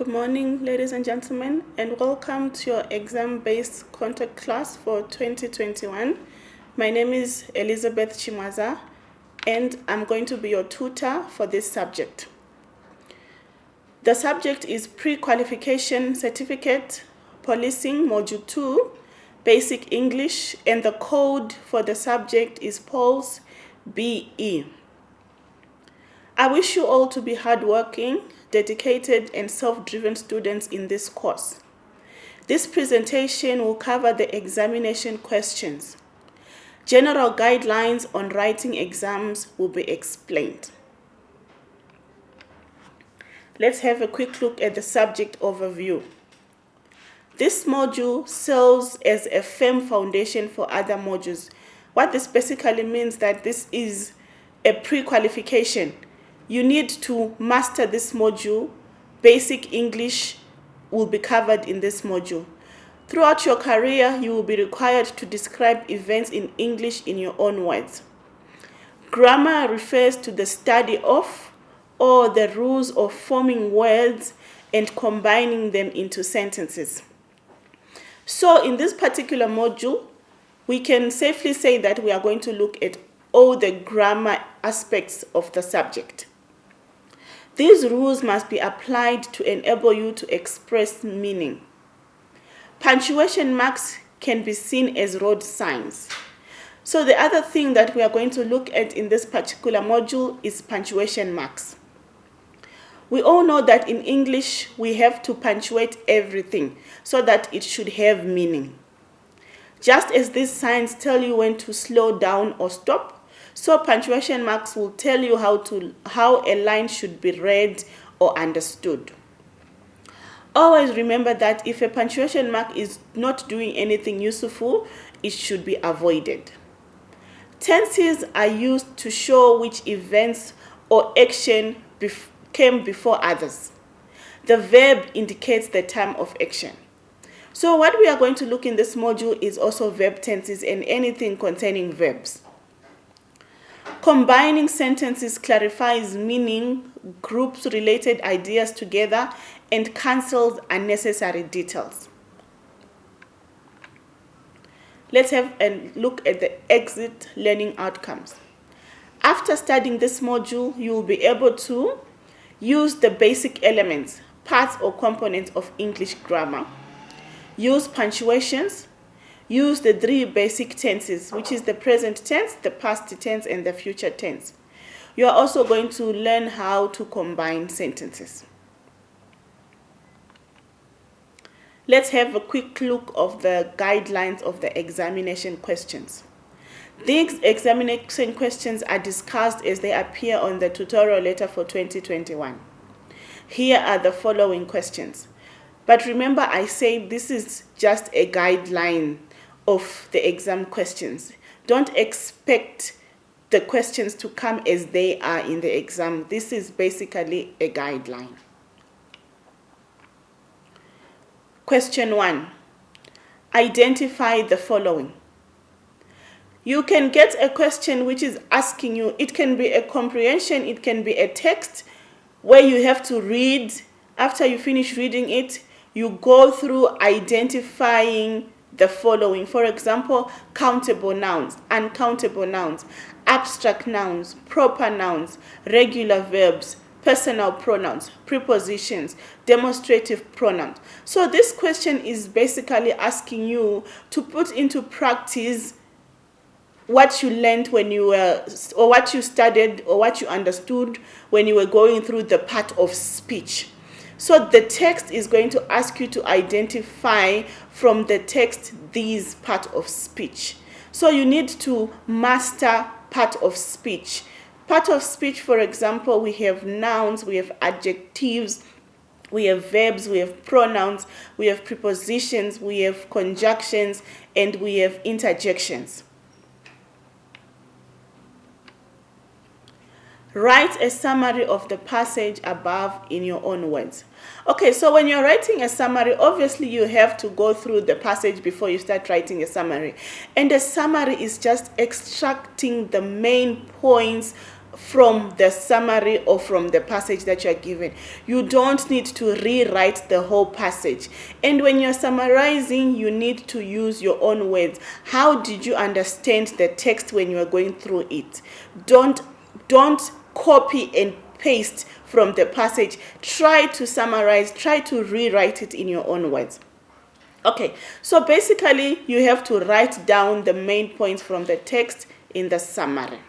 Good morning, ladies and gentlemen, and welcome to your exam-based contact class for 2021. My name is Elizabeth Chimwaza, and I'm going to be your tutor for this subject. The subject is Pre-Qualification Certificate, Policing, Module 2, Basic English, and the code for the subject is Polp Be. I wish you all to be hardworking, dedicated, and self-driven students in this course. This presentation will cover the examination questions. General guidelines on writing exams will be explained. Let's have a quick look at the subject overview. This module serves as a firm foundation for other modules. What this basically means that this is a pre-qualification. You need to master this module. Basic English will be covered in this module. Throughout your career, you will be required to describe events in English in your own words. Grammar refers to the study of or the rules of forming words and combining them into sentences. So in this particular module, we can safely say that we are going to look at all the grammar aspects of the subject. These rules must be applied to enable you to express meaning. Punctuation marks can be seen as road signs. So the other thing that we are going to look at in this particular module is punctuation marks. We all know that in English we have to punctuate everything so that it should have meaning. Just as these signs tell you when to slow down or stop, so punctuation marks will tell you how a line should be read or understood. Always remember that if a punctuation mark is not doing anything useful, it should be avoided. Tenses are used to show which events or action came before others. The verb indicates the time of action. So what we are going to look in this module is also verb tenses and anything containing verbs. Combining sentences clarifies meaning, groups related ideas together, and cancels unnecessary details. Let's have a look at the exit learning outcomes. After studying this module, you will be able to use the basic elements, parts or components of English grammar, use punctuations, use the three basic tenses, which is the present tense, the past tense, and the future tense. You are also going to learn how to combine sentences. Let's have a quick look of the guidelines of the examination questions. These examination questions are discussed as they appear on the tutorial letter for 2021. Here are the following questions. But remember, I say this is just a guideline of the exam questions. Don't expect the questions to come as they are in the exam. This is basically a guideline. Question 1. Identify the following. You can get a question which is asking you, it can be a comprehension, it can be a text where you have to read. After you finish reading it, you go through identifying the following. For example, countable nouns, uncountable nouns, abstract nouns, proper nouns, regular verbs, personal pronouns, prepositions, demonstrative pronouns. So this question is basically asking you to put into practice what you learned when you were, or what you studied, or what you understood when you were going through the part of speech. So the text is going to ask you to identify from the text these part of speech. So you need to master part of speech. Part of speech, for example, we have nouns, we have adjectives, we have verbs, we have pronouns, we have prepositions, we have conjunctions, and we have interjections. Write a summary of the passage above in your own words. Okay, so when you're writing a summary, obviously you have to go through the passage before you start writing a summary. And a summary is just extracting the main points from the summary or from the passage that you're given. You don't need to rewrite the whole passage. And when you're summarizing, you need to use your own words. How did you understand the text when you are going through it? Don't copy and paste from the passage. Try to summarize, try to rewrite it in your own words. Okay, so basically you have to write down the main points from the text in the summary.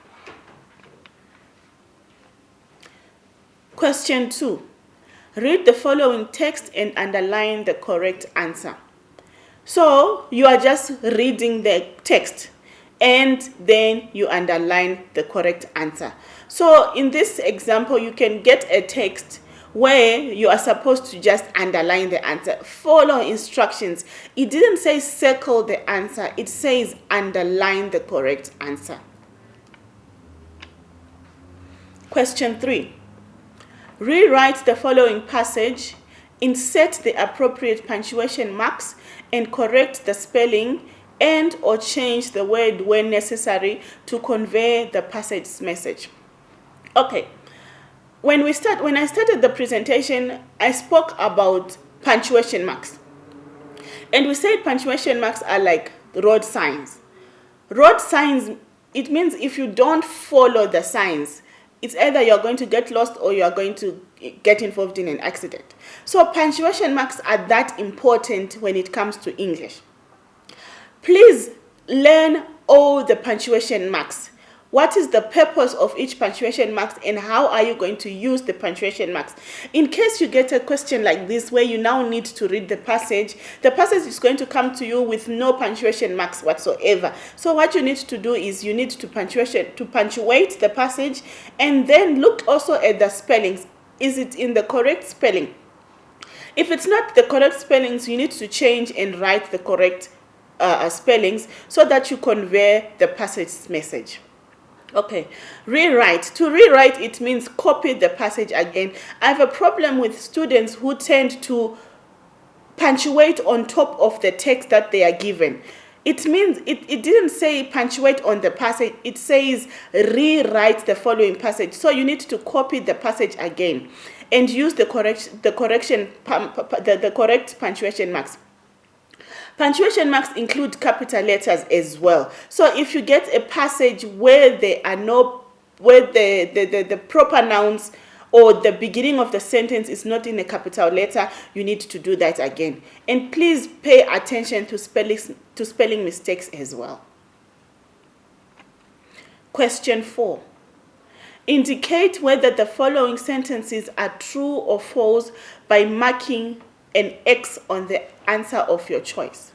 Question 2. Read the following text and underline the correct answer. So you are just reading the text and then you underline the correct answer. So in this example, you can get a text where you are supposed to just underline the answer. Follow instructions. It didn't say circle the answer. It says underline the correct answer. Question 3. Rewrite the following passage, insert the appropriate punctuation marks, and correct the spelling and or change the word when necessary to convey the passage's message. Okay, when I started the presentation, I spoke about punctuation marks. And we said punctuation marks are like road signs. Road signs, it means if you don't follow the signs, it's either you're going to get lost or you're going to get involved in an accident. So punctuation marks are that important when it comes to English. Please learn all the punctuation marks. What is the purpose of each punctuation marks and how are you going to use the punctuation marks? In case you get a question like this where you now need to read the passage is going to come to you with no punctuation marks whatsoever. So what you need to do is you need to punctuate the passage and then look also at the spellings. Is it in the correct spelling? If it's not the correct spellings, you need to change and write the correct spellings so that you convey the passage's message. Okay, rewrite. To rewrite, it means copy the passage again. I have a problem with students who tend to punctuate on top of the text that they are given. It means it didn't say punctuate on the passage. It says rewrite the following passage. So you need to copy the passage again and use the correct punctuation marks. Punctuation marks include capital letters as well. So if you get a passage where there are where the proper nouns or the beginning of the sentence is not in a capital letter, you need to do that again. And please pay attention to spelling mistakes as well. Question 4. Indicate whether the following sentences are true or false by marking an X on the answer of your choice.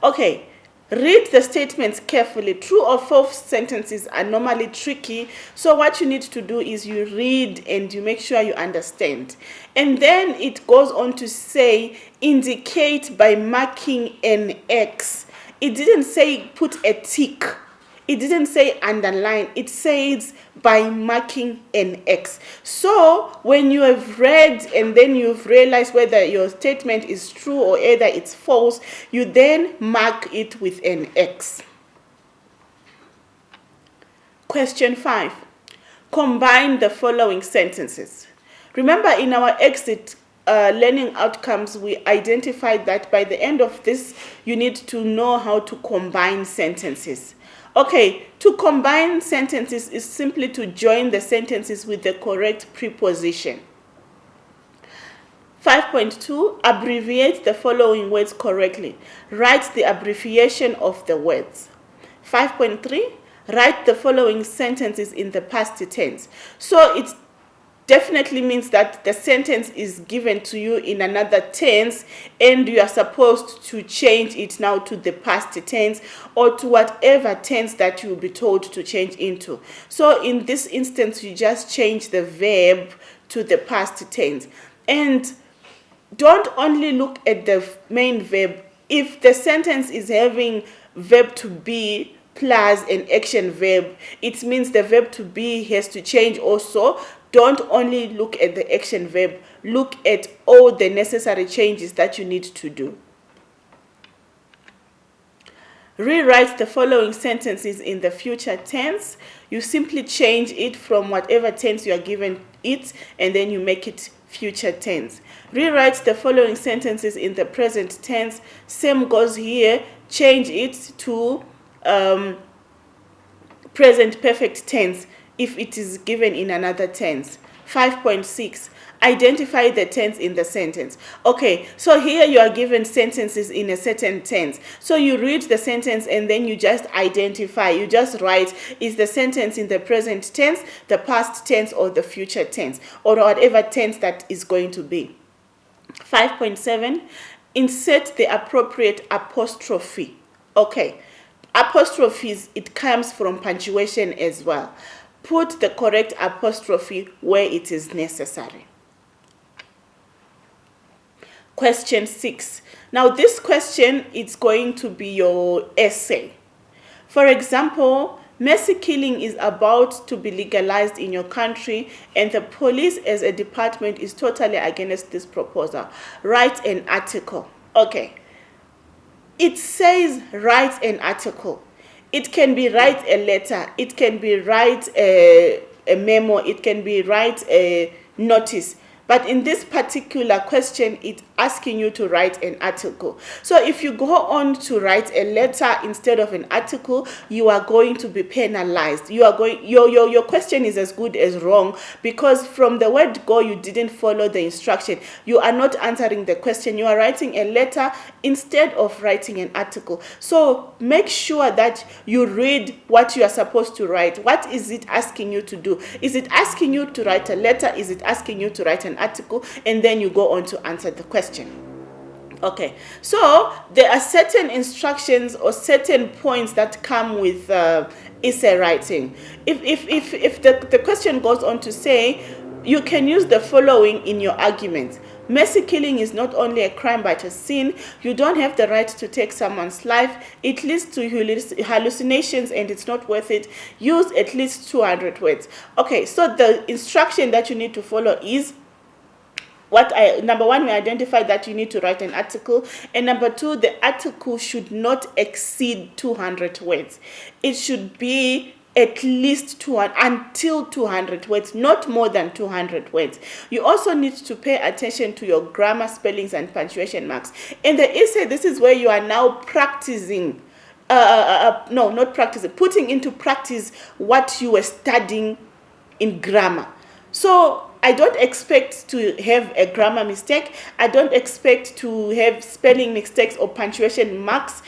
Okay, read the statements carefully. True or false sentences are normally tricky, so what you need to do is you read and you make sure you understand. And then it goes on to say indicate by marking an X. It didn't say put a tick. It didn't say underline. It says by marking an X. So when you have read and then you've realized whether your statement is true or either it's false, you then mark it with an X. Question 5. Combine the following sentences. Remember, in our exit learning outcomes, we identified that by the end of this, you need to know how to combine sentences. Okay, to combine sentences is simply to join the sentences with the correct preposition. 5.2, abbreviate the following words correctly. Write the abbreviation of the words. 5.3, write the following sentences in the past tense. So it definitely means that the sentence is given to you in another tense and you are supposed to change it now to the past tense or to whatever tense that you will be told to change into. So in this instance, you just change the verb to the past tense. And don't only look at the main verb. If the sentence is having verb to be plus an action verb, it means the verb to be has to change also. Don't only look at the action verb, look at all the necessary changes that you need to do. Rewrite the following sentences in the future tense. You simply change it from whatever tense you are given it, and then you make it future tense. Rewrite the following sentences in the present tense. Same goes here. Change it to present perfect tense if it is given in another tense. 5.6. Identify the tense in the sentence. Okay, so here you are given sentences in a certain tense. So you read the sentence and then you just identify. You just write, is the sentence in the present tense, the past tense, or the future tense, or whatever tense that is going to be. 5.7. Insert the appropriate apostrophe. Okay, apostrophes, it comes from punctuation as well. Put the correct apostrophe where it is necessary. Question 6. Now this question is going to be your essay. For example, mercy killing is about to be legalized in your country and the police as a department is totally against this proposal. Write an article. Okay. It says write an article. It can be write a letter. It can be write a memo. It can be write a notice. But in this particular question, it's asking you to write an article. So if you go on to write a letter instead of an article, you are going to be penalized. Your question is as good as wrong, because from the word go, you didn't follow the instruction. You are not answering the question. You are writing a letter instead of writing an article. So make sure that you read what you are supposed to write. What is it asking you to do? Is it asking you to write a letter? Is it asking you to write an article? And then you go on to answer the question. Okay, so there are certain instructions or certain points that come with essay writing. If the question goes on to say, you can use the following in your argument. Mercy killing is not only a crime but a sin. You don't have the right to take someone's life. It leads to hallucinations and it's not worth it. Use at least 200 words. Okay, so the instruction that you need to follow is number one, we identified that you need to write an article, and number two, the article should not exceed 200 words. It should be at least 200 until 200 words, not more than 200 words. You also need to pay attention to your grammar, spellings, and punctuation marks. In the essay, this is where you are now practicing. Not practicing, putting into practice what you were studying in grammar. So I don't expect to have a grammar mistake. I don't expect to have spelling mistakes or punctuation marks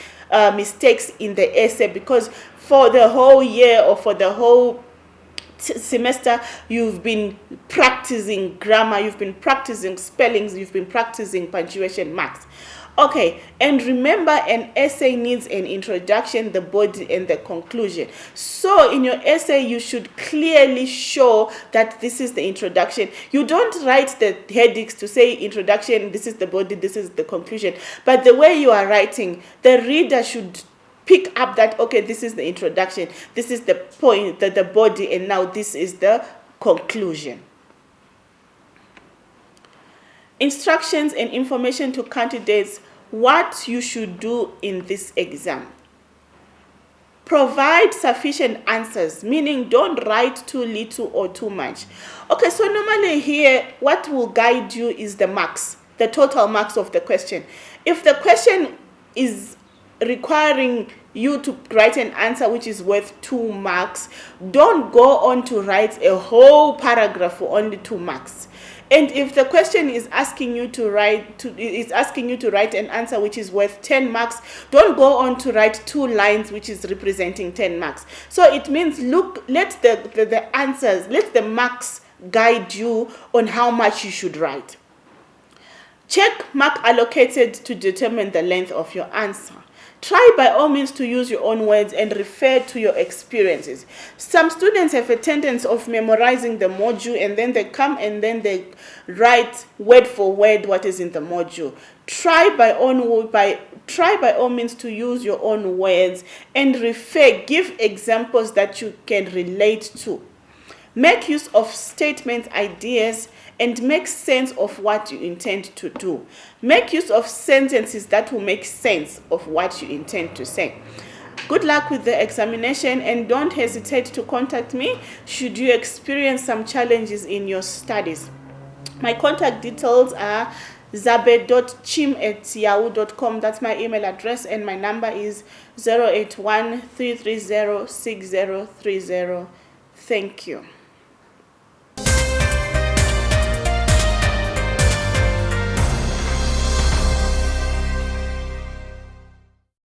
mistakes in the essay, because for the whole year or for the whole semester, you've been practicing grammar, you've been practicing spellings, you've been practicing punctuation marks. Okay, and remember, an essay needs an introduction, the body, and the conclusion. So in your essay, you should clearly show that this is the introduction. You don't write the headings to say introduction, this is the body, this is the conclusion. But the way you are writing, the reader should pick up that, okay, this is the introduction, this is the point, the body, and now this is the conclusion. Instructions and information to candidates, what you should do in this exam. Provide sufficient answers, meaning don't write too little or too much. Okay, so normally here, what will guide you is the marks, the total marks of the question. If the question is requiring you to write an answer which is worth 2 marks, don't go on to write a whole paragraph for only 2 marks. And if the question is asking you to write an answer which is worth 10 marks, don't go on to write 2 lines which is representing 10 marks. So it means, look, let the answers, let the marks guide you on how much you should write. Check mark allocated to determine the length of your answer. Try by all means to use your own words and refer to your experiences. Some students have a tendency of memorizing the module and then they come and then they write word for word what is in the module. Try by all means to use your own words and give examples that you can relate to. Make use of statements, ideas, and make sense of what you intend to do. Make use of sentences that will make sense of what you intend to say. Good luck with the examination, and don't hesitate to contact me should you experience some challenges in your studies. My contact details are zabe.chim@yahoo.com. That's my email address, and my number is 081 330 6030. Thank you.